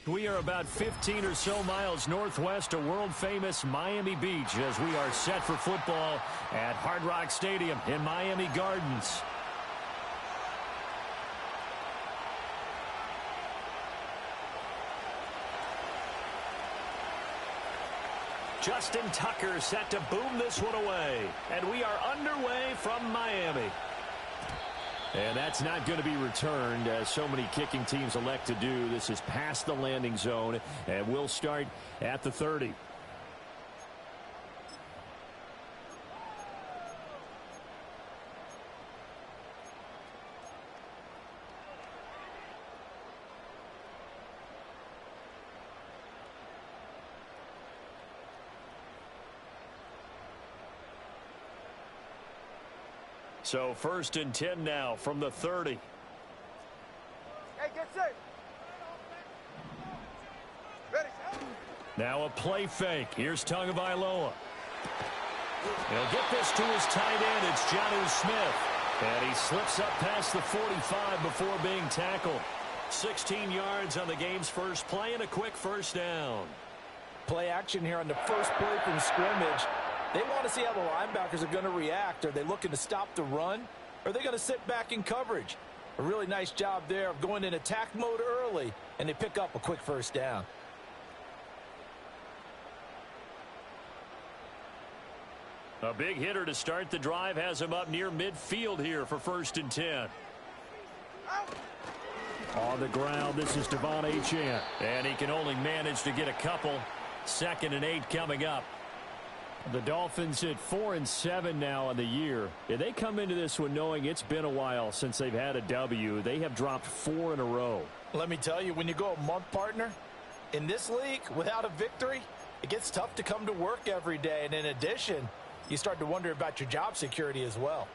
We are about 15 or so miles northwest of world-famous Miami Beach as we are set for football at Hard Rock Stadium in Miami Gardens. Justin Tucker set to boom this one away. And we are underway from Miami. And that's not going to be returned, as so many kicking teams elect to do. This is past the landing zone, and we'll start at the 30. So 1st and 10 now from the 30. Hey, get safe. Ready, now a play fake. Here's Tagovailoa. He'll get this to his tight end. It's Jonnu Smith. And he slips up past the 45 before being tackled. 16 yards on the game's first play and a quick first down. Play action here on the first play from scrimmage. They want to see how the linebackers are going to react. Are they looking to stop the run? Or are they going to sit back in coverage? A really nice job there of going in attack mode early, and they pick up a quick first down. A big hitter to start the drive has him up near midfield here for 1st and 10. On the ground, this is Devon Achane. And he can only manage to get a couple. 2nd and 8 coming up. The Dolphins at 4-7 now on the year. And they come into this one knowing it's been a while since they've had a W. They have dropped 4 in a row. Let me tell you, when you go a month, partner, in this league, without a victory, it gets tough to come to work every day. And in addition, you start to wonder about your job security as well.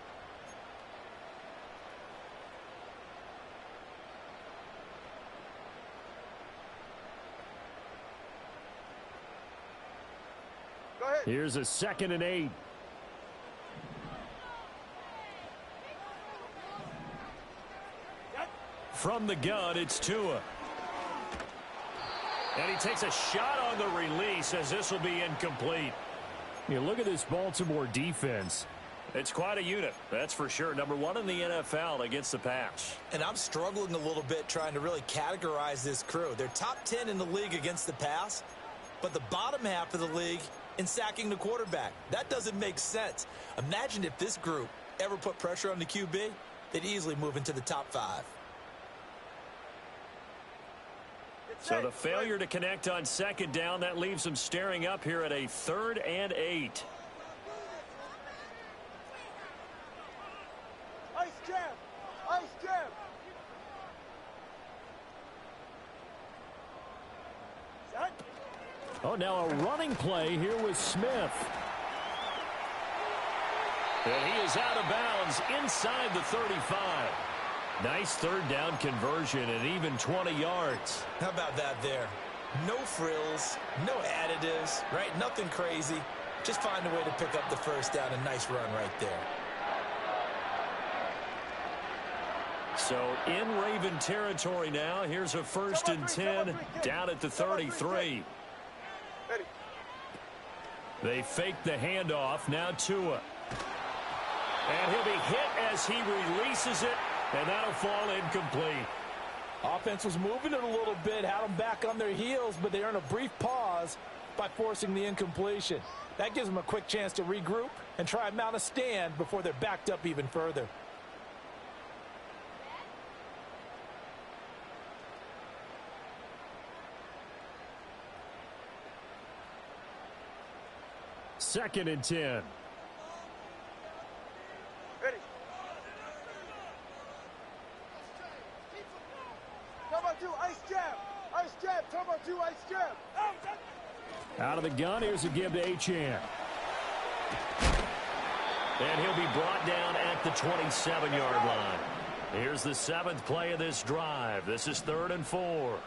Here's a 2nd and 8. From the gun, it's Tua. And he takes a shot on the release as this will be incomplete. You look at this Baltimore defense. It's quite a unit, that's for sure. Number 1 in the NFL against the pass. And I'm struggling a little bit trying to really categorize this crew. They're top 10 in the league against the pass, but the bottom half of the league in sacking the quarterback. That doesn't make sense. Imagine if this group ever put pressure on the QB, they'd easily move into the top 5. So the failure to connect on 2nd down, that leaves them staring up here at a 3rd and 8. Ice jam! Ice jam! Set. Oh, now a running play here with Smith. And he is out of bounds inside the 35. Nice 3rd down conversion and even 20 yards. How about that there? No frills, no additives, right? Nothing crazy. Just find a way to pick up the first down. A nice run right there. So in Raven territory now. Here's a 1st and 10 down at the 33. They fake the handoff. Now Tua. And he'll be hit as he releases it. And that'll fall incomplete. Offense was moving it a little bit, had them back on their heels, but they earn a brief pause by forcing the incompletion. That gives them a quick chance to regroup and try and mount a stand before they're backed up even further. Second and 10. Ready. Turbo 2, ice jab. Ice jab, turbo 2, ice jab. Out of the gun, here's a give to Achane. And he'll be brought down at the 27-yard line. Here's the 7th play of this drive. This is 3rd and 4.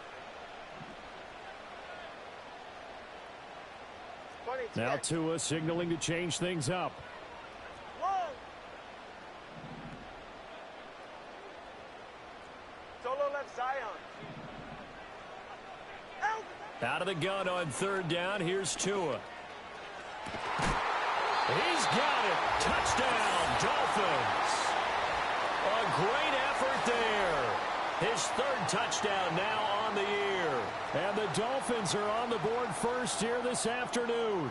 Now Tua signaling to change things up. Solo left Zion. Out of the gun on third down. Here's Tua. He's got it. Touchdown, Dolphins. A great effort there. His third touchdown now on the year. And the Dolphins are on the board first here this afternoon.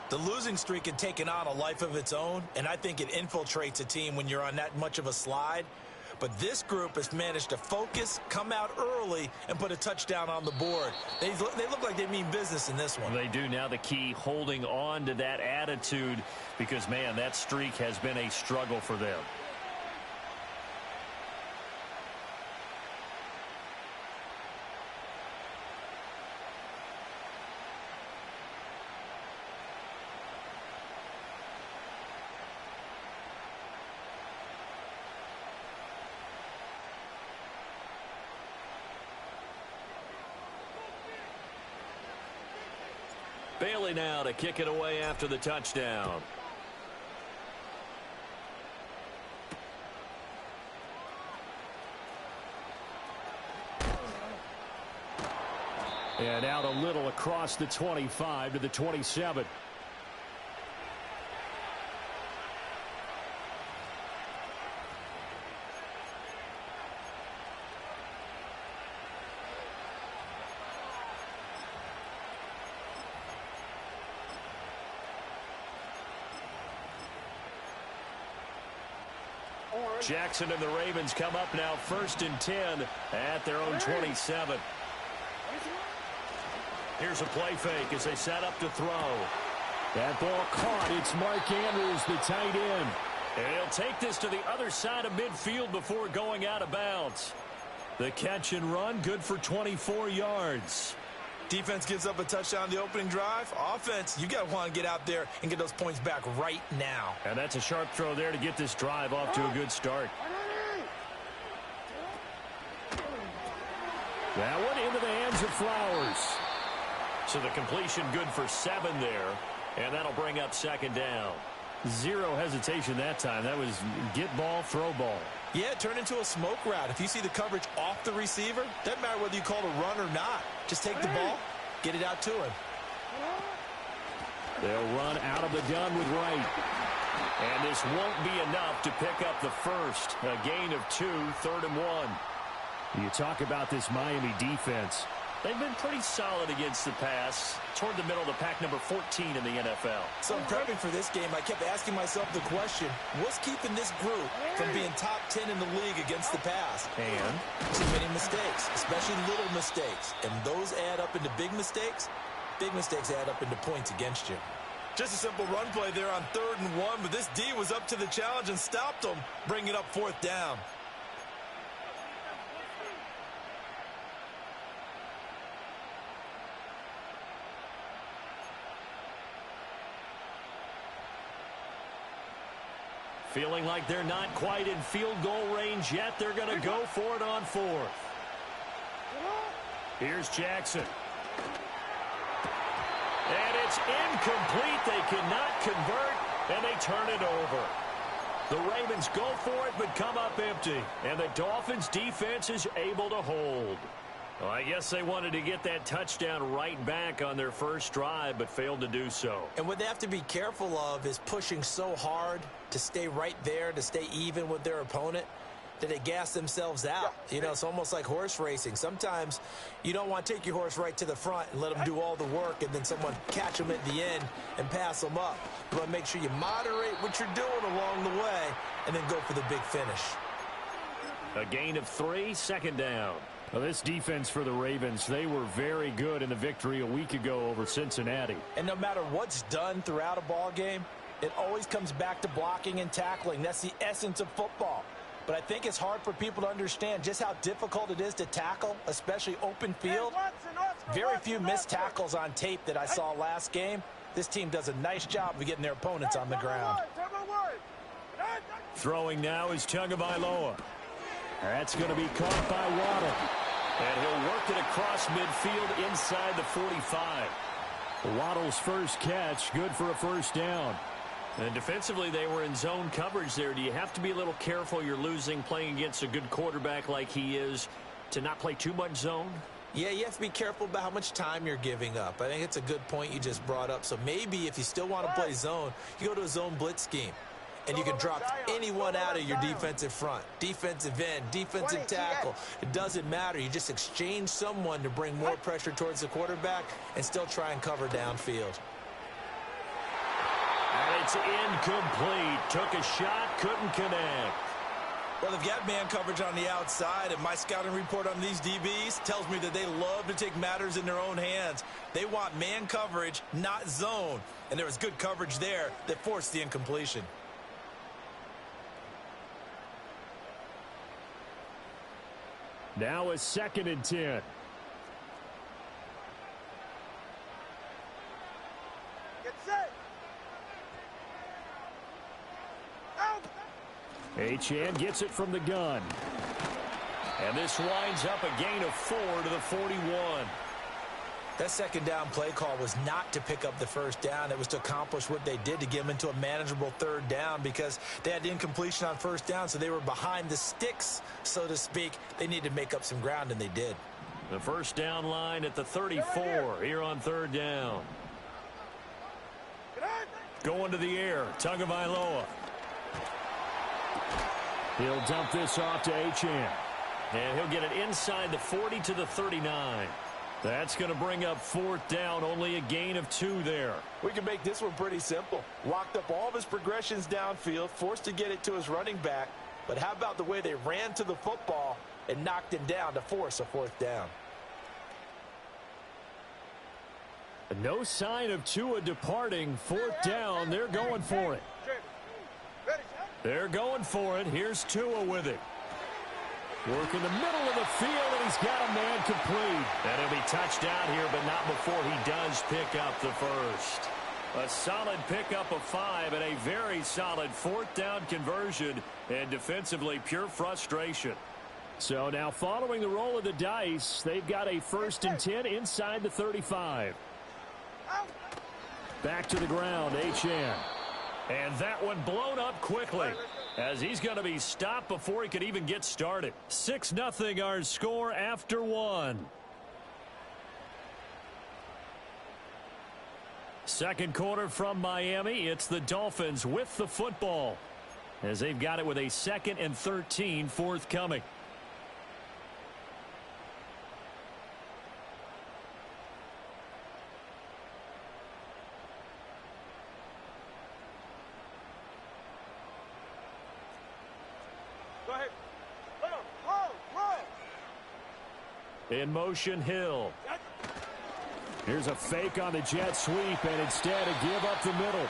The losing streak had taken on a life of its own, and I think it infiltrates a team when you're on that much of a slide. But this group has managed to focus, come out early, and put a touchdown on the board. They look like they mean business in this one. They do. Now the key, holding on to that attitude, because, man, that streak has been a struggle for them. Bailey now to kick it away after the touchdown. And out a little across the 25 to the 27. Jackson and the Ravens come up now 1st and 10 at their own 27. Here's a play fake as they set up to throw. That ball caught. It's Mark Andrews, the tight end. And he'll take this to the other side of midfield before going out of bounds. The catch and run, good for 24 yards. Defense gives up a touchdown the opening drive. Offense, you got to want to get out there and get those points back right now. And that's a sharp throw there to get this drive off to a good start. That one into the hands of Flowers. So the completion good for 7 there. And that'll bring up 2nd down. Zero hesitation that time. That was get ball, throw ball. Yeah, turn into a smoke route. If you see the coverage off the receiver, doesn't matter whether you call it a run or not. Just take the ball, get it out to him. They'll run out of the gun with Wright. And this won't be enough to pick up the first. A gain of 2, 3rd and 1. You talk about this Miami defense. They've been pretty solid against the pass. Toward the middle of the pack, number 14 in the NFL. So in prepping for this game, I kept asking myself the question, what's keeping this group from being top 10 in the league against the pass? And too many mistakes, especially little mistakes. And those add up into big mistakes. Big mistakes add up into points against you. Just a simple run play there on 3rd and 1, but this D was up to the challenge and stopped them, bringing up 4th down. feeling like they're not quite in field goal range yet. They're going to go for it on 4th. Here's Jackson. And it's incomplete. They cannot convert, and they turn it over. The Ravens go for it, but come up empty. And the Dolphins' defense is able to hold. Well, I guess they wanted to get that touchdown right back on their first drive, but failed to do so. And what they have to be careful of is pushing so hard to stay right there, to stay even with their opponent, that they gas themselves out. You know, it's almost like horse racing. Sometimes you don't want to take your horse right to the front and let them do all the work and then someone catch them at the end and pass them up. You want to make sure you moderate what you're doing along the way and then go for the big finish. A gain of 3, 2nd down. Well, this defense for the Ravens, they were very good in the victory a week ago over Cincinnati. And no matter what's done throughout a ball game, it always comes back to blocking and tackling. That's the essence of football. But I think it's hard for people to understand just how difficult it is to tackle, especially open field. Very few missed tackles on tape that I saw last game. This team does a nice job of getting their opponents on the ground. Throwing now is Tagovailoa. That's going to be caught by Waddle. And he'll work it across midfield inside the 45. Waddle's first catch, good for a 1st down. And defensively, they were in zone coverage there. Do you have to be a little careful? You're losing playing against a good quarterback like he is to not play too much zone? Yeah, you have to be careful about how much time you're giving up. I think it's a good point you just brought up. So maybe if you still want to play zone, you go to a zone blitz scheme. And you can drop anyone out of your defensive front, defensive end, defensive tackle. It doesn't matter. You just exchange someone to bring more pressure towards the quarterback and still try and cover downfield. And it's incomplete. Took a shot, couldn't connect. Well, they've got man coverage on the outside, and my scouting report on these DBs tells me that they love to take matters in their own hands. They want man coverage, not zone. And there was good coverage there that forced the incompletion. Now a 2nd and 10. Get set. Out. Achane gets it from the gun. And this winds up a gain of 4 to the 41. That second down play call was not to pick up the first down. It was to accomplish what they did to get them into a manageable 3rd down because they had the incompletion on 1st down, so they were behind the sticks, so to speak. They needed to make up some ground, and they did. The first down line at the 34 here on 3rd down. Going to the air, Tagovailoa. He'll dump this off to Achane. And he'll get it inside the 40 to the 39. That's going to bring up 4th down, only a gain of 2 there. We can make this one pretty simple. Locked up all of his progressions downfield, forced to get it to his running back. But how about the way they ran to the football and knocked him down to force a 4th down? No sign of Tua departing. 4th down, they're going for it. They're going for it. Here's Tua with it. Work in the middle of the field, and he's got a man complete. And he'll be touched out here, but not before he does pick up the first. A solid pickup of 5 and a very solid 4th down conversion, and defensively pure frustration. So now following the roll of the dice, they've got a 1st and 10 inside the 35. Back to the ground, Achane. And that one blown up quickly, as he's going to be stopped before he could even get started. 6-0 our score after 1. Second quarter from Miami. It's the Dolphins with the football, as they've got it with a 2nd and 13 forthcoming. Go ahead. In motion, Hill. Here's a fake on the jet sweep, and instead a give up the middle.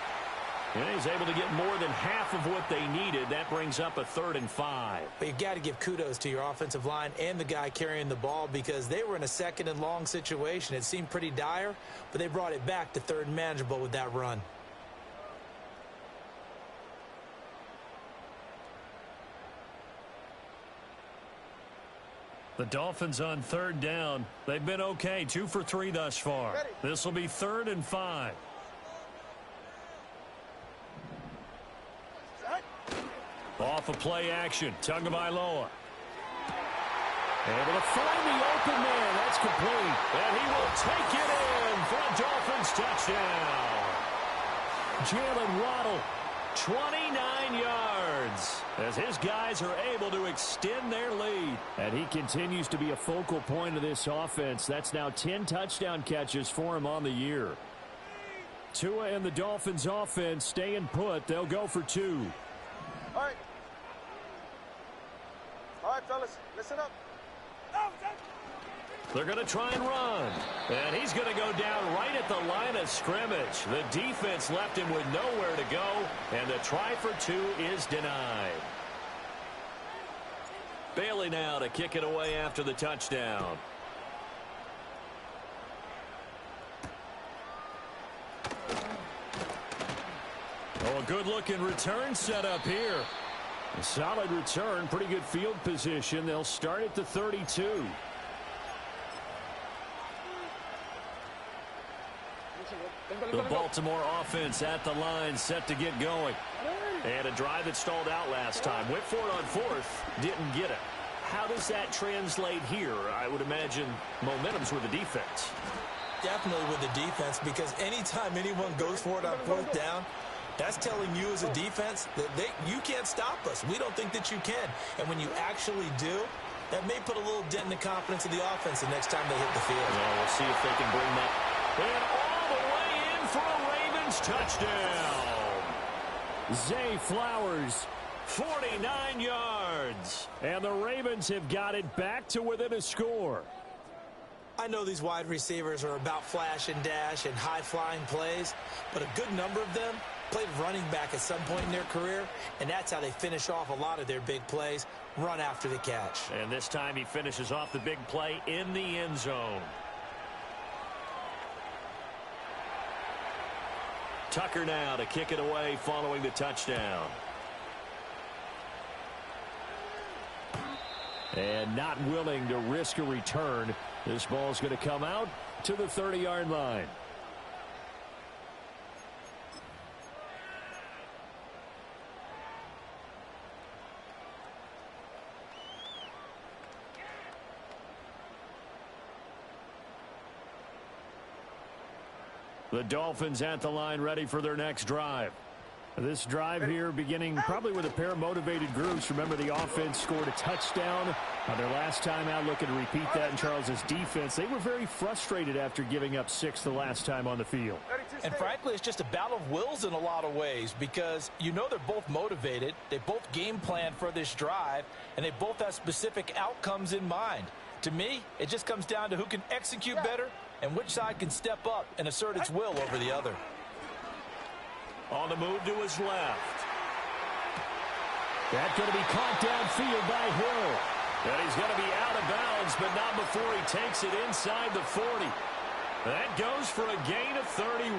And he's able to get more than half of what they needed. That brings up a 3rd and 5. But you've got to give kudos to your offensive line and the guy carrying the ball, because they were in a 2nd and long situation. It seemed pretty dire, but they brought it back to 3rd and manageable with that run. The Dolphins on 3rd down. They've been okay, 2 for 3 thus far. This will be 3rd and 5. Off of play action, Tagovailoa. Able to find the open man. That's complete. And he will take it in for a Dolphins touchdown. Jalen Waddle, 29 yards, as his guys are able to extend their lead. And he continues to be a focal point of this offense. That's now 10 touchdown catches for him on the year. Tua and the Dolphins offense staying put. They'll go for 2. All right. All right, fellas, listen up. They're going to try and run. And he's going to go down right at the line of scrimmage. The defense left him with nowhere to go, and the try for 2 is denied. Bailey now to kick it away after the touchdown. Oh, a good-looking return set up here. A solid return, pretty good field position. They'll start at the 32. The Baltimore offense at the line, set to get going. And a drive that stalled out last time. Went for it on 4th, didn't get it. how does that translate here? I would imagine momentum's with the defense. Definitely with the defense, because anytime anyone goes for it on fourth down, that's telling you as a defense that you can't stop us. We don't think that you can. And when you actually do, that may put a little dent in the confidence of the offense the next time they hit the field. Well, we'll see if they can bring that. And all the way in for a Ravens touchdown. Zay Flowers, 49 yards. And the Ravens have got it back to within a score. I know these wide receivers are about flash and dash and high-flying plays, but a good number of them played running back at some point in their career, and that's how they finish off a lot of their big plays, run after the catch. And this time he finishes off the big play in the end zone. Tucker now to kick it away following the touchdown. And not willing to risk a return. This ball's going to come out to the 30-yard line. The Dolphins at the line ready for their next drive. This drive here beginning probably with a pair of motivated groups. Remember, the offense scored a touchdown on their last time out, looking to repeat that in Charles's defense. They were very frustrated after giving up 6 the last time on the field. And frankly, it's just a battle of wills in a lot of ways, because you know they're both motivated. They both game plan for this drive, and they both have specific outcomes in mind. To me, it just comes down to who can execute better and which side can step up and assert its will over the other. On the move to his left. That's going to be caught downfield by Hill. And he's going to be out of bounds, but not before he takes it inside the 40. That goes for a gain of 31.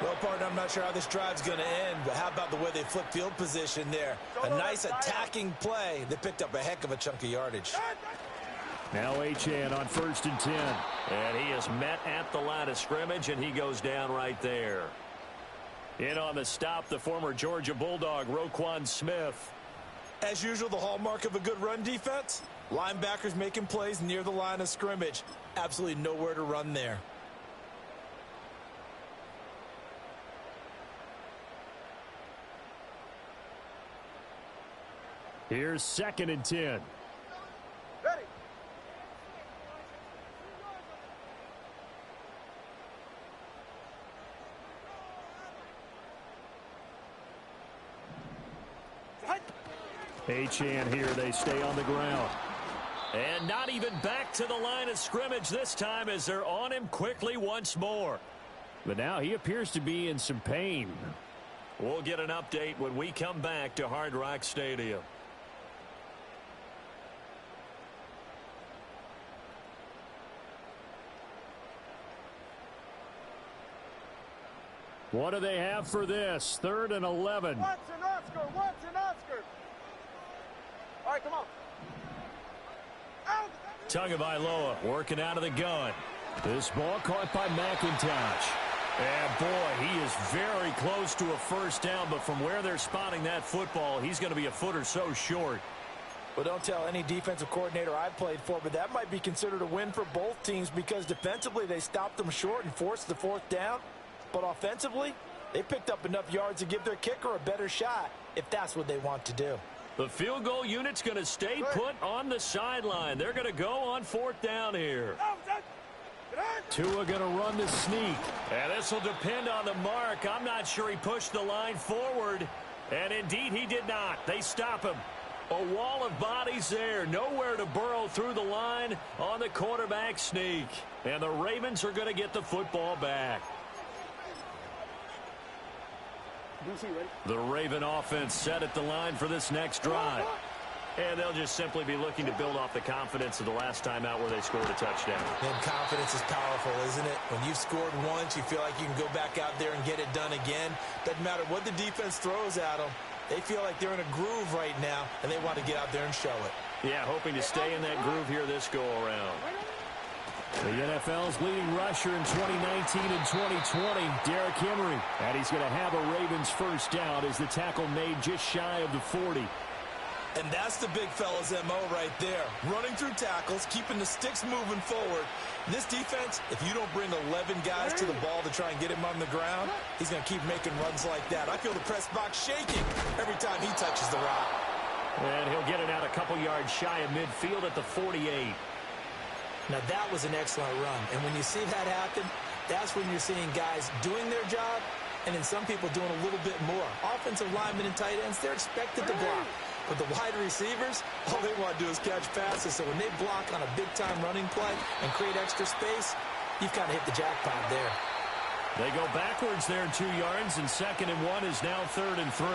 Well, partner, I'm not sure how this drive's going to end, but how about the way they flip field position there? A nice attacking play that picked up a heck of a chunk of yardage. Now Achane on 1st and 10. And he is met at the line of scrimmage, and he goes down right there. In on the stop, the former Georgia Bulldog, Roquan Smith. As usual, the hallmark of a good run defense, linebackers making plays near the line of scrimmage. Absolutely nowhere to run there. Here's 2nd and 10. Ready. Achane here, they stay on the ground. And not even back to the line of scrimmage this time as they're on him quickly once more. But now he appears to be in some pain. We'll get an update when we come back to Hard Rock Stadium. What do they have for this? 3rd and 11. Watson, Oscar. Watson, Oscar. All right, come on. Out. Tagovailoa working out of the gun. This ball caught by McIntosh. And boy, he is very close to a first down, but from where they're spotting that football, he's going to be a foot or so short. Well, don't tell any defensive coordinator I've played for, but that might be considered a win for both teams, because defensively they stopped them short and forced the 4th down. But offensively, they picked up enough yards to give their kicker a better shot if that's what they want to do. The field goal unit's going to stay put on the sideline. They're going to go on 4th down here. Tua going to run the sneak. And this will depend on the mark. I'm not sure he pushed the line forward. And indeed, he did not. They stop him. A wall of bodies there. Nowhere to burrow through the line on the quarterback sneak. And the Ravens are going to get the football back. The Raven offense set at the line for this next drive. And they'll just simply be looking to build off the confidence of the last time out where they scored a touchdown. And confidence is powerful, isn't it? When you've scored once, you feel like you can go back out there and get it done again. Doesn't matter what the defense throws at them. They feel like they're in a groove right now, and they want to get out there and show it. Yeah, hoping to stay in that groove here this go-around. The NFL's leading rusher in 2019 and 2020, Derrick Henry. And he's going to have a Ravens first down as the tackle made just shy of the 40. And that's the big fella's MO right there. Running through tackles, keeping the sticks moving forward. This defense, if you don't bring 11 guys to the ball to try and get him on the ground, he's going to keep making runs like that. I feel the press box shaking every time he touches the rock. And he'll get it out a couple yards shy of midfield at the 48. Now that was an excellent run. And when you see that happen, that's when you're seeing guys doing their job and then some people doing a little bit more. Offensive linemen and tight ends, they're expected to block. But the wide receivers, all they want to do is catch passes. So when they block on a big-time running play and create extra space, you've kind of hit the jackpot there. They go backwards there 2 yards, and 2nd and 1 is now 3rd and 3.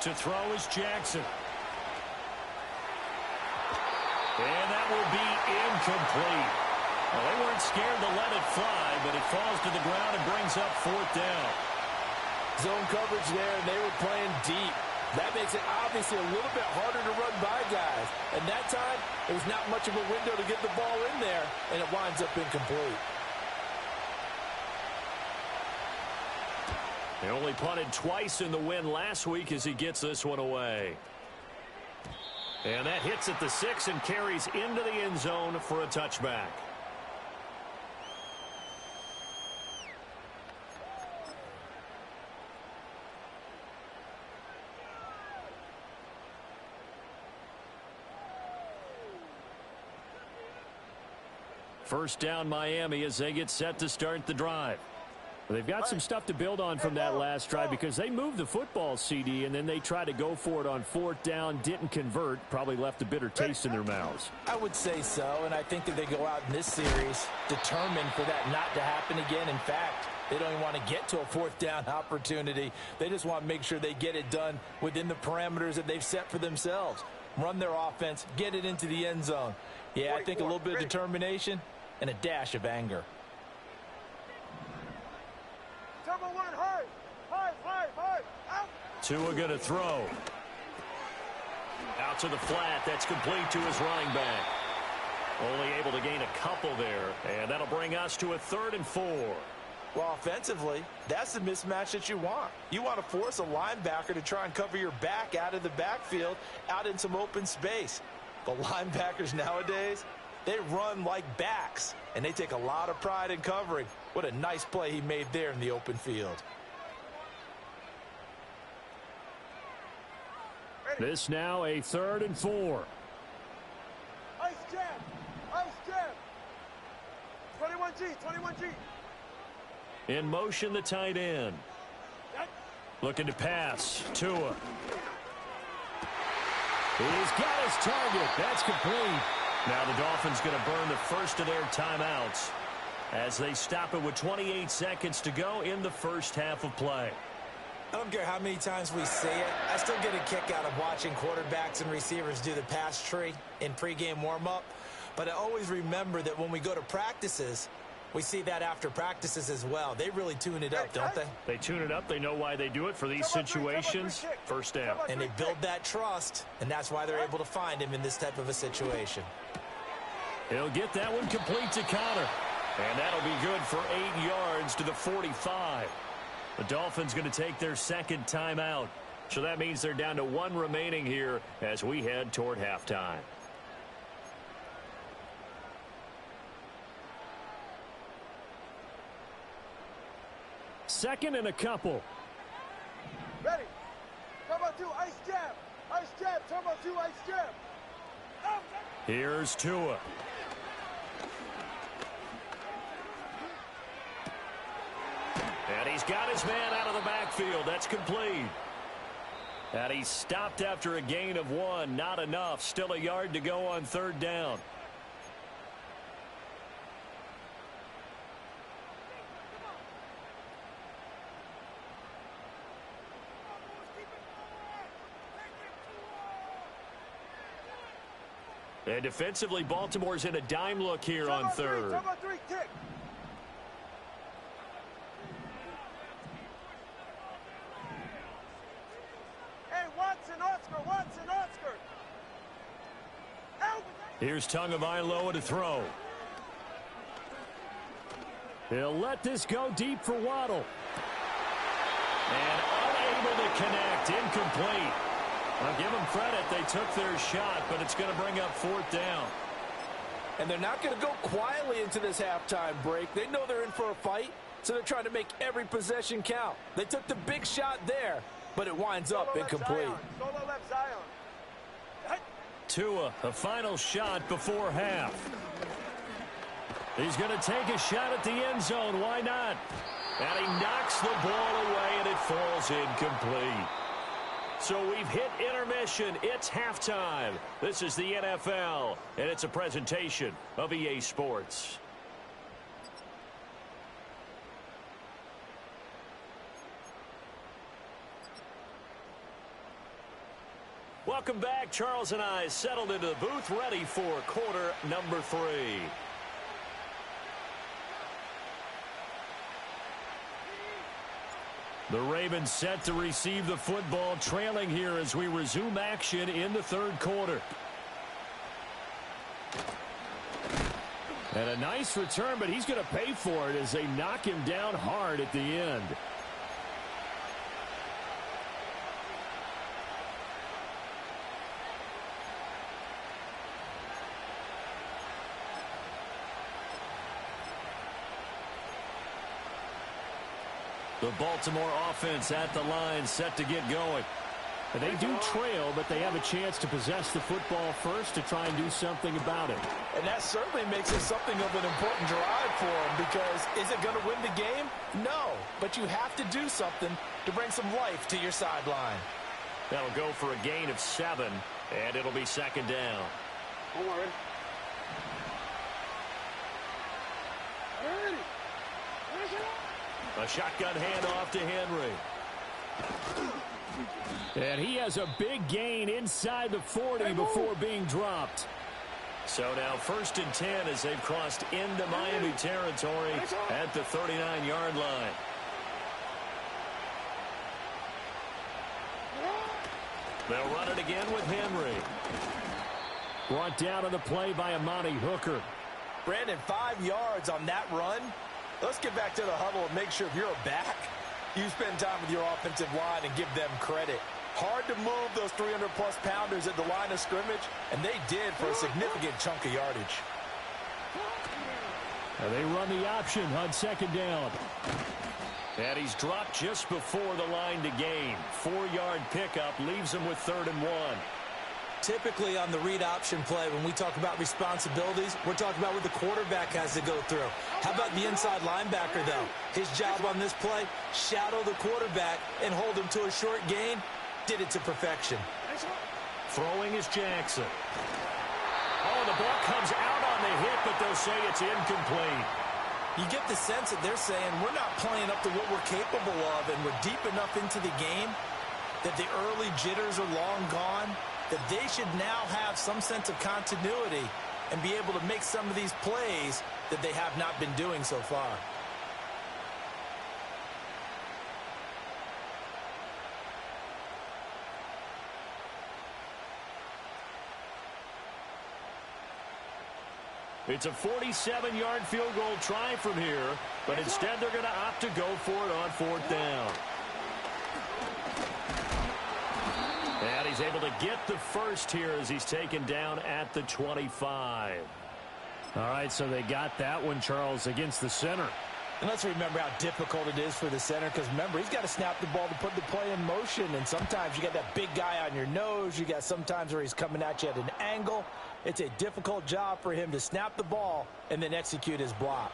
To throw is Jackson. And that will be incomplete. Well, they weren't scared to let it fly, but it falls to the ground and brings up 4th down. Zone coverage there, and they were playing deep. That makes it obviously a little bit harder to run by guys. And that time, it was not much of a window to get the ball in there, and it winds up incomplete. They only punted twice in the win last week as he gets this one away. And that hits at the 6 and carries into the end zone for a touchback. First down Miami as they get set to start the drive. They've got some stuff to build on from that last drive because they moved the football, CD, and then they tried to go for it on 4th down, didn't convert, probably left a bitter taste in their mouths. I would say so, and I think that they go out in this series determined for that not to happen again. In fact, they don't even want to get to a 4th down opportunity. They just want to make sure they get it done within the parameters that they've set for themselves. Run their offense, get it into the end zone. Yeah, I think a little bit of determination and a dash of anger. Tua going to throw. Out to the flat. That's complete to his running back. Only able to gain a couple there. And that'll bring us to a 3rd and 4. Well, offensively, that's the mismatch that you want. You want to force a linebacker to try and cover your back out of the backfield, out in some open space. But linebackers nowadays, they run like backs, and they take a lot of pride in covering. What a nice play he made there in the open field. This now a 3rd and 4. Ice jab. Ice jab. 21G. 21G. In motion, the tight end. Looking to pass. Tua. He's got his target. That's complete. Now the Dolphins going to burn the first of their timeouts as they stop it with 28 seconds to go in the first half of play. I don't care how many times we say it, I still get a kick out of watching quarterbacks and receivers do the pass tree in pregame warm-up. But I always remember that when we go to practices, we see that after practices as well. They really tune it up, don't they? They tune it up. They know why they do it for these situations. First down. And they build that trust, and that's why they're able to find him in this type of a situation. He'll get that one complete to Connor. And that'll be good for 8 yards to the 45. The Dolphins going to take their second timeout. So that means they're down to 1 remaining here as we head toward halftime. Second and a couple. Ready. Turbo 2, ice jab. Ice jab. Turbo 2, ice jab. Here's Tua. And he's got his man out of the backfield. That's complete. And he stopped after a gain of 1. Not enough. Still a yard to go on 3rd down. And defensively, Baltimore's in a dime look here on third. Three, tick. Hey, Watson, Oscar. Here's Tagovailoa to throw. He'll let this go deep for Waddle. And unable to connect, incomplete. I'll give them credit. They took their shot, but it's going to bring up fourth down. And they're not going to go quietly into this halftime break. They know they're in for a fight, so they're trying to make every possession count. They took the big shot there, but it winds up incomplete. Solo left Zion. Tua, a final shot before half. He's going to take a shot at the end zone. Why not? And he knocks the ball away, and it falls incomplete. So we've hit intermission. It's halftime. This is the NFL, and it's a presentation of EA Sports. Welcome back. Charles and I settled into the booth, ready for quarter number 3. The Ravens set to receive the football, trailing here as we resume action in the third quarter. And a nice return, but he's going to pay for it as they knock him down hard at the end. The Baltimore offense at the line, set to get going. And they do trail, but they have a chance to possess the football first to try and do something about it. And that certainly makes it something of an important drive for them, because is it going to win the game? No, but you have to do something to bring some life to your sideline. That'll go for a gain of 7, and it'll be second down. Don't worry. A shotgun handoff to Henry. And he has a big gain inside the 40 before being dropped. So now 1st and 10 as they've crossed into Miami territory at the 39-yard line. They'll run it again with Henry. Brought down on the play by Amani Hooker. Brandon, 5 yards on that run. Let's get back to the huddle and make sure if you're a back, you spend time with your offensive line and give them credit. Hard to move those 300-plus pounders at the line of scrimmage, and they did for a significant chunk of yardage. And they run the option on second down. And he's dropped just before the line to gain. 4-yard pickup leaves him with 3rd and 1. Typically on the read option play, when we talk about responsibilities, we're talking about what the quarterback has to go through. How about the inside linebacker, though? His job on this play, shadow the quarterback and hold him to a short gain. Did it to perfection. Throwing is Jackson. Oh, the ball comes out on the hit, but they'll say it's incomplete. You get the sense that they're saying we're not playing up to what we're capable of, and we're deep enough into the game that the early jitters are long gone, that they should now have some sense of continuity and be able to make some of these plays that they have not been doing so far. It's a 47-yard field goal try from here, but instead they're going to opt to go for it on 4th down. And he's able to get the first here as he's taken down at the 25. All right, so they got that one, Charles, against the center. And let's remember how difficult it is for the center, because remember, he's got to snap the ball to put the play in motion, and sometimes you got that big guy on your nose. You got sometimes where he's coming at you at an angle. It's a difficult job for him to snap the ball and then execute his block.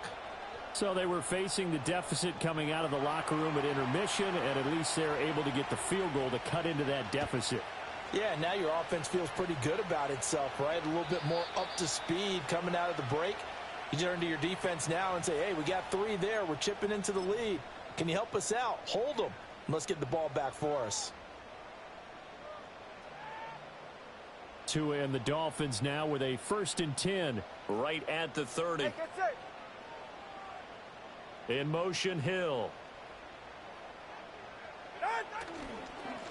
So they were facing the deficit coming out of the locker room at intermission, and at least they're able to get the field goal to cut into that deficit. Yeah, now your offense feels pretty good about itself, right? A little bit more up to speed coming out of the break. You turn to your defense now and say, hey, we got 3 there. We're chipping into the lead. Can you help us out? Hold them. Let's get the ball back for us. Tua and the Dolphins now with a 1st and 10 right at the 30. In motion, Hill.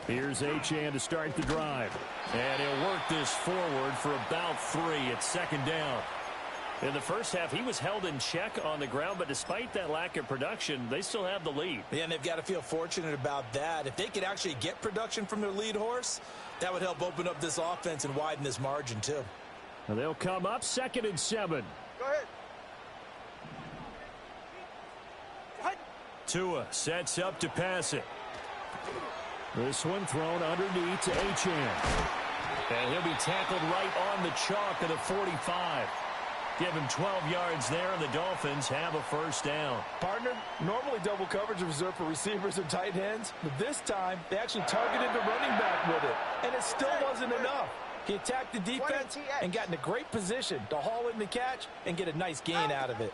Here's Achane to start the drive. And he'll work this forward for about 3 at 2nd down. In the first half, he was held in check on the ground, but despite that lack of production, they still have the lead. Yeah, and they've got to feel fortunate about that. If they could actually get production from their lead horse, that would help open up this offense and widen this margin, too. And they'll come up 2nd and 7. Go ahead. Tua sets up to pass it. This one thrown underneath to Achane. And he'll be tackled right on the chalk of the 45. Give him 12 yards there, and the Dolphins have a 1st down. Partner, normally double coverage is reserved for receivers and tight ends, but this time they actually targeted the running back with it, and it still wasn't enough. He attacked the defense and got in a great position to haul in the catch and get a nice gain out of it.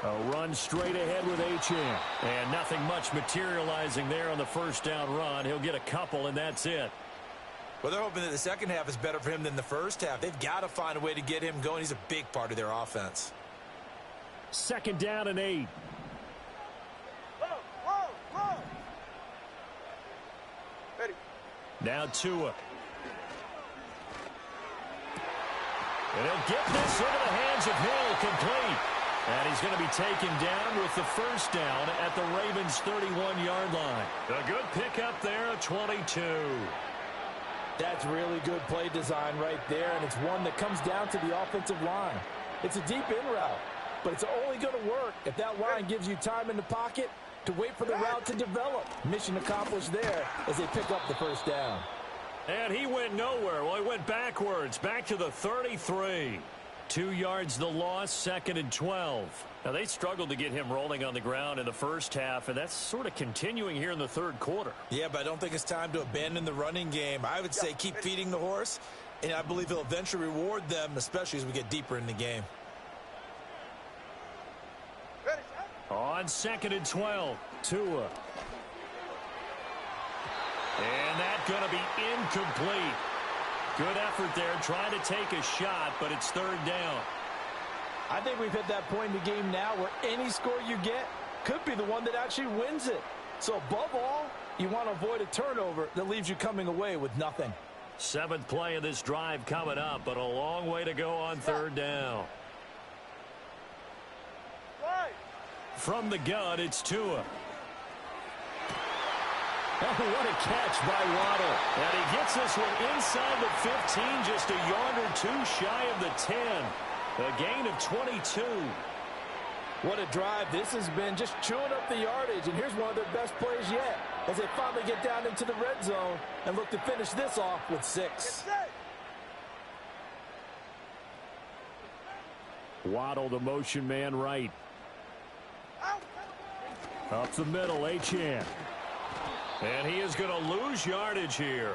A run straight ahead with Achane. And nothing much materializing there on the 1st down run. He'll get a couple, and that's it. Well, they're hoping that the second half is better for him than the first half. They've got to find a way to get him going. He's a big part of their offense. 2nd down and 8. Whoa. Ready. Now Tua. And he'll get this into the hands of Hill, complete. And he's going to be taken down with the 1st down at the Ravens' 31-yard line. A good pickup there, 22. That's really good play design right there, and it's one that comes down to the offensive line. It's a deep in route, but it's only going to work if that line gives you time in the pocket to wait for the route to develop. Mission accomplished there as they pick up the 1st down. And he went nowhere. Well, he went backwards, back to the 33. 2 yards the loss, 2nd and 12. Now, they struggled to get him rolling on the ground in the first half, and that's sort of continuing here in the 3rd quarter. Yeah, but I don't think it's time to abandon the running game. I would say keep feeding the horse, and I believe he'll eventually reward them, especially as we get deeper in the game. On 2nd and 12, Tua. And that's going to be incomplete. Good effort there, trying to take a shot, but it's 3rd down. I think we've hit that point in the game now where any score you get could be the one that actually wins it. So above all, you want to avoid a turnover that leaves you coming away with nothing. 7th play of this drive coming up, but a long way to go on 3rd down. From the gun, it's Tua. Oh, what a catch by Waddle. And he gets this one inside the 15, just a yard or 2 shy of the 10. A gain of 22. What a drive this has been, just chewing up the yardage. And here's one of their best plays yet as they finally get down into the red zone and look to finish this off with 6. Waddle, the motion man right. Up the middle, Achane. And he is going to lose yardage here.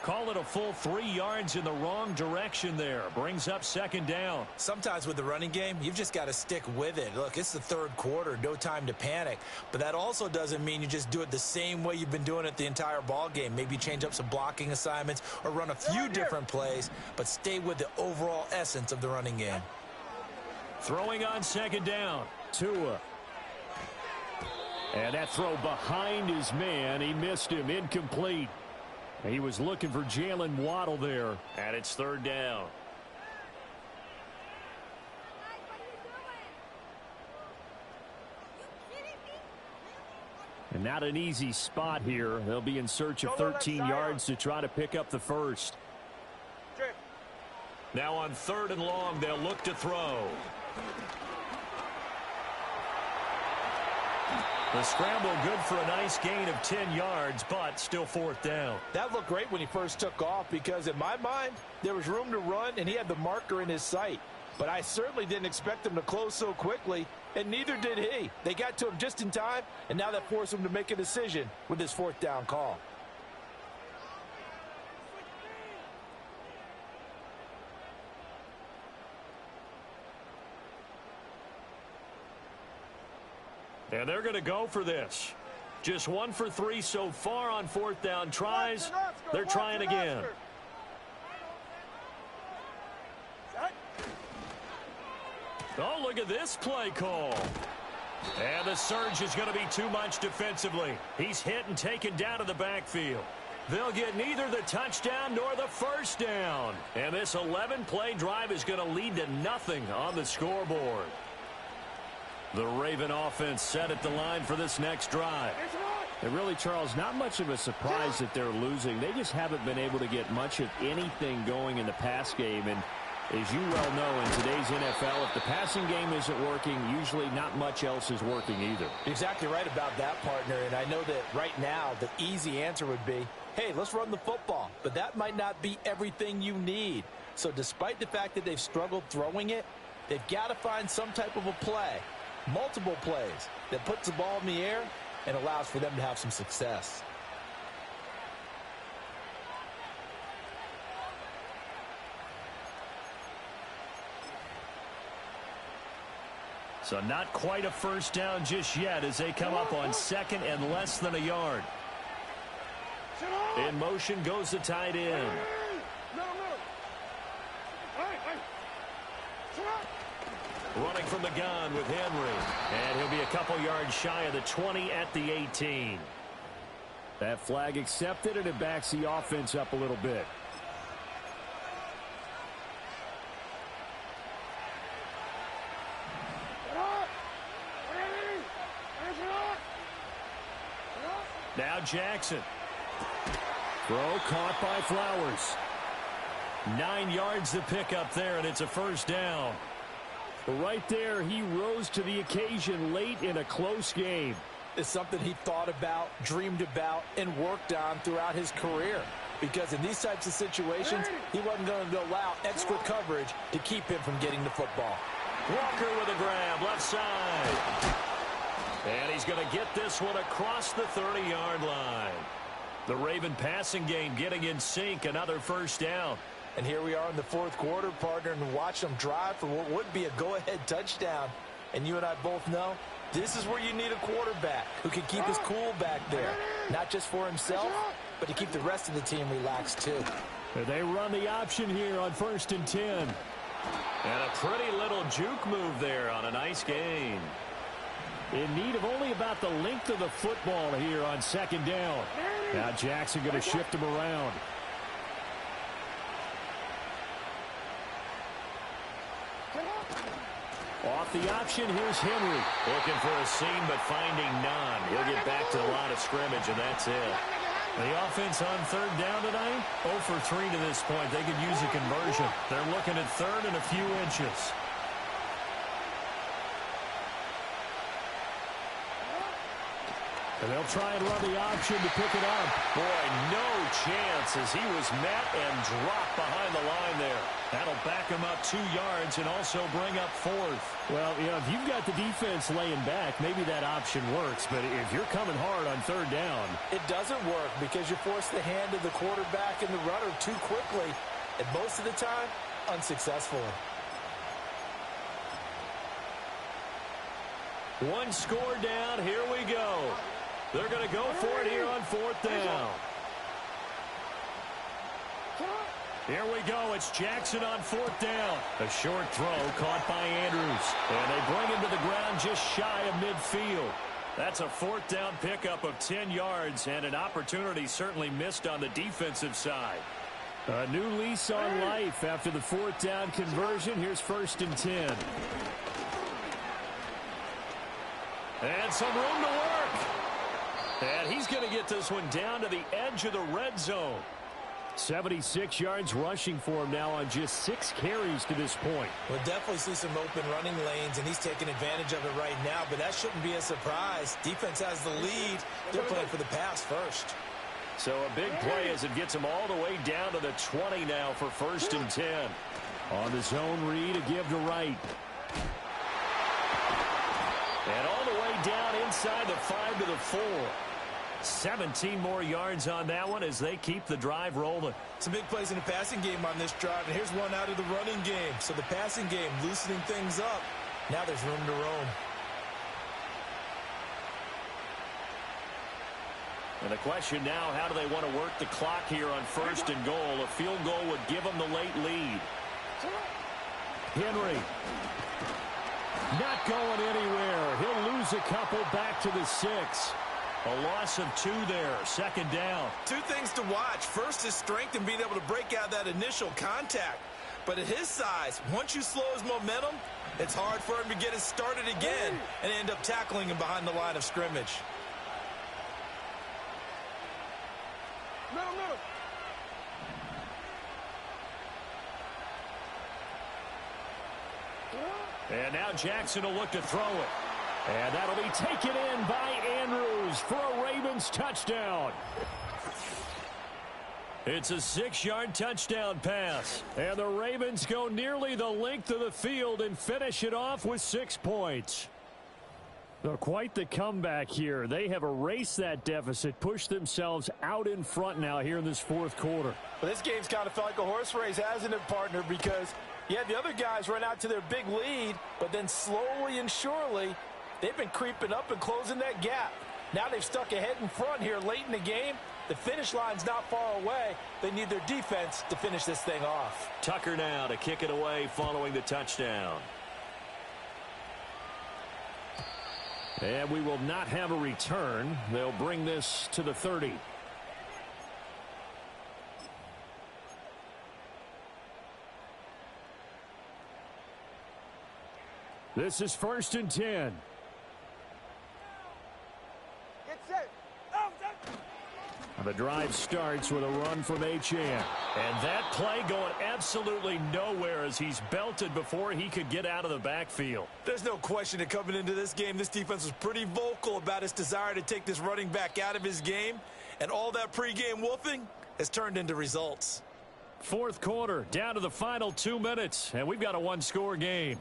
Call it a full 3 yards in the wrong direction there. Brings up 2nd down. Sometimes with the running game, you've just got to stick with it. Look, it's the 3rd quarter. No time to panic. But that also doesn't mean you just do it the same way you've been doing it the entire ball game. Maybe change up some blocking assignments or run a few different plays, but stay with the overall essence of the running game. Throwing on 2nd down. Tua. And that throw behind his man. He missed him. Incomplete. He was looking for Jalen Waddle there. And it's 3rd down. And not an easy spot here. They'll be in search of 13 yards to try to pick up the 1st. Now on 3rd and long, they'll look to throw. The scramble good for a nice gain of 10 yards, but still 4th down. That looked great when he first took off because in my mind, there was room to run and he had the marker in his sight. But I certainly didn't expect him to close so quickly, and neither did he. They got to him just in time, and now that forced him to make a decision with this 4th down call. And they're going to go for this. Just 1 for 3 so far on 4th down tries. They're trying again. look at this play call. And the surge is going to be too much defensively. He's hit and taken down to the backfield. They'll get neither the touchdown nor the first down. And this 11-play drive is going to lead to nothing on the scoreboard. The Raven offense set at the line for this next drive. And really, Charles, not much of a surprise that they're losing. They just haven't been able to get much of anything going in the pass game. And as you well know, in today's NFL, if the passing game isn't working, usually not much else is working either. Exactly right about that, partner. And I know that right now the easy answer would be, hey, let's run the football. But that might not be everything you need. So despite the fact that they've struggled throwing it, they've got to find some type of a play, multiple plays, that puts the ball in the air and allows for them to have some success. So not quite a first down just yet as they come up on second and less than a yard. In motion goes the tight end. Running from the gun with Henry. And he'll be a couple yards shy of the 20 at the 18. That flag accepted, and it backs the offense up a little bit. Now Jackson. Throw caught by Flowers. 9 yards to pick up there, and it's a first down. Right there, he rose to the occasion late in a close game. It's something he thought about, dreamed about, and worked on throughout his career. Because in these types of situations, he wasn't going to allow extra coverage to keep him from getting the football. Walker with a grab, left side. And he's going to get this one across the 30-yard line. The Raven passing game getting in sync, another first down. And here we are in the fourth quarter, partner, and watch them drive for what would be a go-ahead touchdown. And you and I both know this is where you need a quarterback who can keep his cool back there. Not just for himself, but to keep the rest of the team relaxed too. They run the option here on 1st and 10. And a pretty little juke move there on a nice gain. In need of only about the length of the football here on 2nd down. Now Jackson going to shift him around. Off the option, here's Henry. Looking for a seam, but finding none. He'll get back to the line of scrimmage, and that's it. The offense on 3rd down tonight, 0 for 3 to this point. They could use a conversion. They're looking at 3rd and a few inches. And they'll try and run the option to pick it up. Boy, no chance as he was met and dropped behind the line there. That'll back him up 2 yards and also bring up 4th. Well, you know, if you've got the defense laying back, maybe that option works. But if you're coming hard on 3rd down, it doesn't work because you force the hand of the quarterback and the runner too quickly. And most of the time, unsuccessfully. One score down. Here we go. They're going to go for it here on 4th down. Here we go. It's Jackson on 4th down. A short throw caught by Andrews. And they bring him to the ground just shy of midfield. That's a 4th down pickup of 10 yards and an opportunity certainly missed on the defensive side. A new lease on life after the 4th down conversion. Here's 1st and 10. And some room to work. And he's going to get this one down to the edge of the red zone. 76 yards rushing for him now on just 6 carries to this point. We'll definitely see some open running lanes, and he's taking advantage of it right now, but that shouldn't be a surprise. Defense has the lead. They're playing for the pass first. So a big play as it gets him all the way down to the 20 now for 1st and 10. On the zone read, a give to right. And all the way down inside the 5 to the 4. 17 more yards on that one as they keep the drive rolling. Some big plays in the passing game on this drive, and here's one out of the running game. So the passing game loosening things up. Now there's room to roam. And the question now, how do they want to work the clock here on 1st and goal? A field goal would give them the late lead. Henry. Not going anywhere. He'll lose a couple back to the 6. A loss of 2 there. Second down. 2 things to watch. First, his strength in being able to break out that initial contact. But at his size, once you slow his momentum, it's hard for him to get it started again and end up tackling him behind the line of scrimmage. Middle. And now Jackson will look to throw it. And that'll be taken in by Andrews for a Ravens touchdown. It's a 6-yard touchdown pass. And the Ravens go nearly the length of the field and finish it off with 6 points. So quite the comeback here. They have erased that deficit, pushed themselves out in front now here in this 4th quarter. Well, this game's kind of felt like a horse race, hasn't it, partner? Because, yeah, the other guys run out to their big lead, but then slowly and surely, they've been creeping up and closing that gap. Now they've stuck ahead in front here late in the game. The finish line's not far away. They need their defense to finish this thing off. Tucker now to kick it away following the touchdown. And we will not have a return. They'll bring this to the 30. This is 1st and 10. Get set. The drive starts with a run from Achane. And that play going absolutely nowhere as he's belted before he could get out of the backfield. There's no question that coming into this game, this defense was pretty vocal about its desire to take this running back out of his game. And all that pregame wolfing has turned into results. 4th quarter, down to the final 2 minutes. And we've got a 1-score game.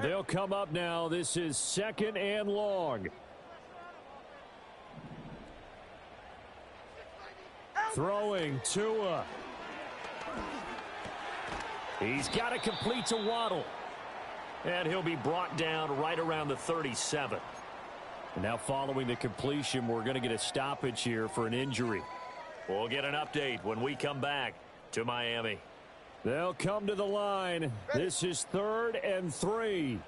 They'll come up now. This is 2nd and long. Throwing Tua. He's got to complete to Waddle. And he'll be brought down right around the 37. And now following the completion, we're going to get a stoppage here for an injury. We'll get an update when we come back to Miami. They'll come to the line. This is 3rd and 3.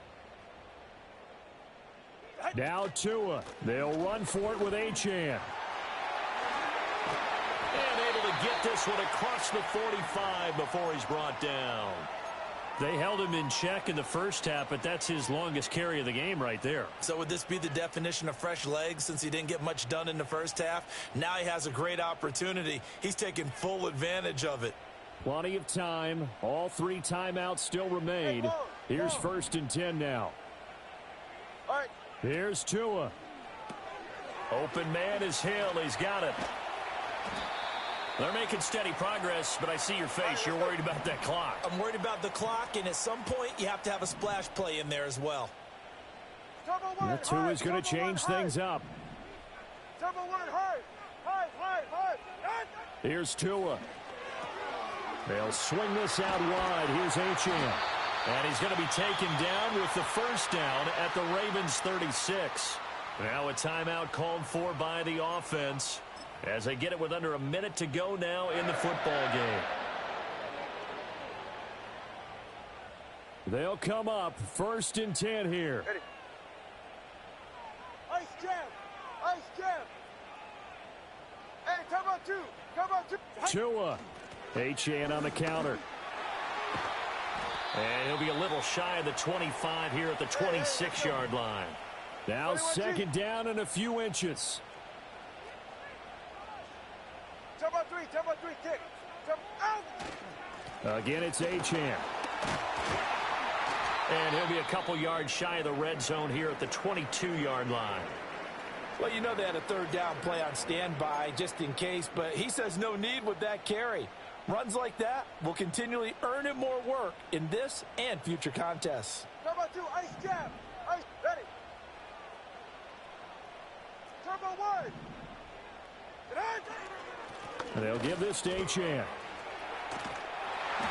Now Tua. They'll run for it with Achane. And able to get this one across the 45 before he's brought down. They held him in check in the first half, but that's his longest carry of the game right there. So would this be the definition of fresh legs since he didn't get much done in the first half? Now he has a great opportunity. He's taking full advantage of it. Plenty of time. All 3 timeouts still remain. Here's 1st and 10 now. All right. Here's Tua. Open man is Hill. He's got it. They're making steady progress, but I see your face. You're worried about that clock. I'm worried about the clock, and at some point you have to have a splash play in there as well. Tua's going to change things up. Here's Tua. They'll swing this out wide. Here's Achane. And he's going to be taken down with the first down at the Ravens 36. Now a timeout called for by the offense as they get it with under a minute to go now in the football game. They'll come up 1st and 10 here. Ready. Ice jam. Ice jam. Hey, come on, 2. Come on, 2. Tua. Achane on the counter. And he'll be a little shy of the 25 here at the 26-yard line. Now 2nd down and a few inches. Jump on 3, kick. Jump out. Again, it's Achane. And he'll be a couple yards shy of the red zone here at the 22-yard line. Well, you know they had a 3rd down play on standby just in case, but he says no need with that carry. Runs like that will continually earn him more work in this and future contests. Turbo 2, ice jab. Ice, ready. Turbo 1. They'll give this to Achane.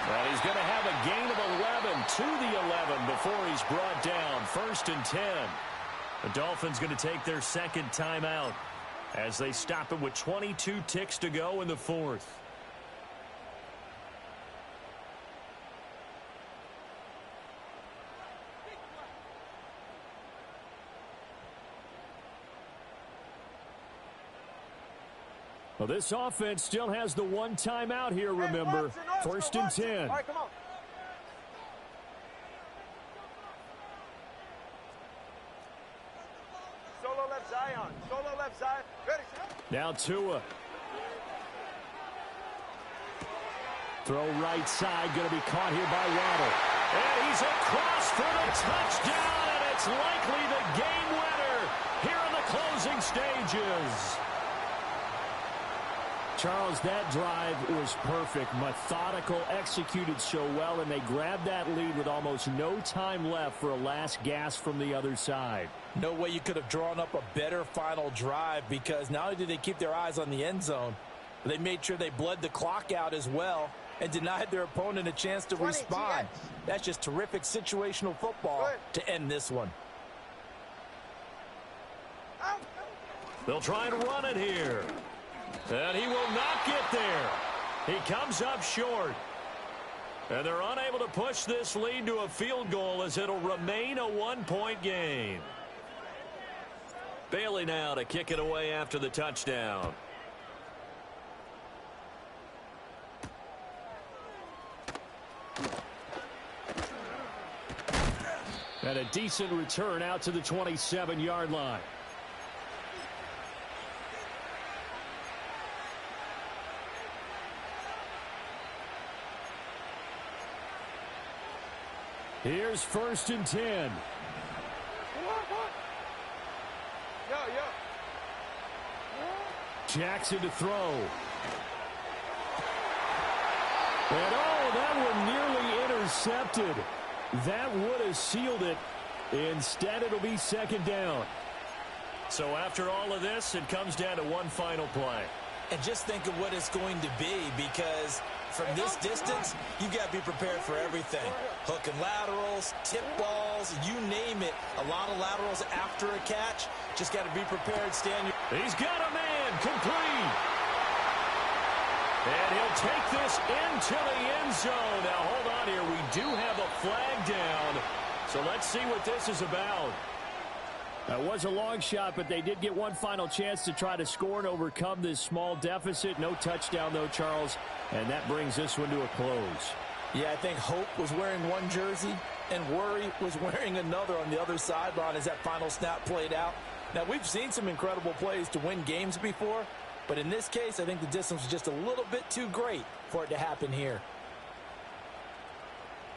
And he's going to have a gain of 11 to the 11 before he's brought down. 1st and 10. The Dolphins going to take their second timeout as they stop it with 22 ticks to go in the 4th. Well, this offense still has the one timeout here, remember. 1st and 10. All right, come on. Solo left Zion. Solo left Zion. Ready, set. Now Tua. Throw right side, going to be caught here by Waddle. And he's across for the touchdown, and it's likely the game winner here in the closing stages. Charles, that drive was perfect. Methodical, executed so well, and they grabbed that lead with almost no time left for a last gasp from the other side. No way you could have drawn up a better final drive, because not only did they keep their eyes on the end zone, but they made sure they bled the clock out as well and denied their opponent a chance to respond. That's just terrific situational football to end this one. They'll try and run it here. And he will not get there. He comes up short. And they're unable to push this lead to a field goal as it'll remain a one-point game. Bailey now to kick it away after the touchdown. And a decent return out to the 27-yard line. Here's 1st and 10. Jackson to throw. And oh, that one nearly intercepted. That would have sealed it. Instead, it'll be 2nd down. So after all of this, it comes down to one final play. And just think of what it's going to be, because from this distance, you've got to be prepared for everything. Hook and laterals, tip balls, you name it. A lot of laterals after a catch. Just got to be prepared. He's got a man complete. And he'll take this into the end zone. Now, hold on here. We do have a flag down. So let's see what this is about. That was a long shot, but they did get one final chance to try to score and overcome this small deficit. No touchdown, though, Charles. And that brings this one to a close. Yeah, I think Hope was wearing one jersey and Worry was wearing another on the other sideline as that final snap played out. Now, we've seen some incredible plays to win games before, but in this case, I think the distance was just a little bit too great for it to happen here.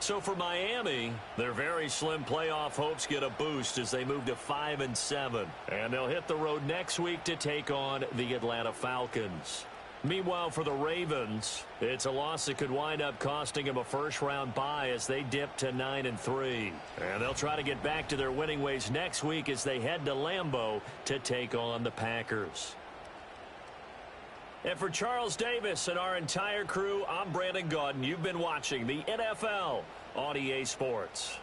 So for Miami, their very slim playoff hopes get a boost as they move to 5-7. And they'll hit the road next week to take on the Atlanta Falcons. Meanwhile, for the Ravens, it's a loss that could wind up costing them a first-round bye as they dip to 9-3. And they'll try to get back to their winning ways next week as they head to Lambeau to take on the Packers. And for Charles Davis and our entire crew, I'm Brandon Gaudin. You've been watching the NFL on EA Sports.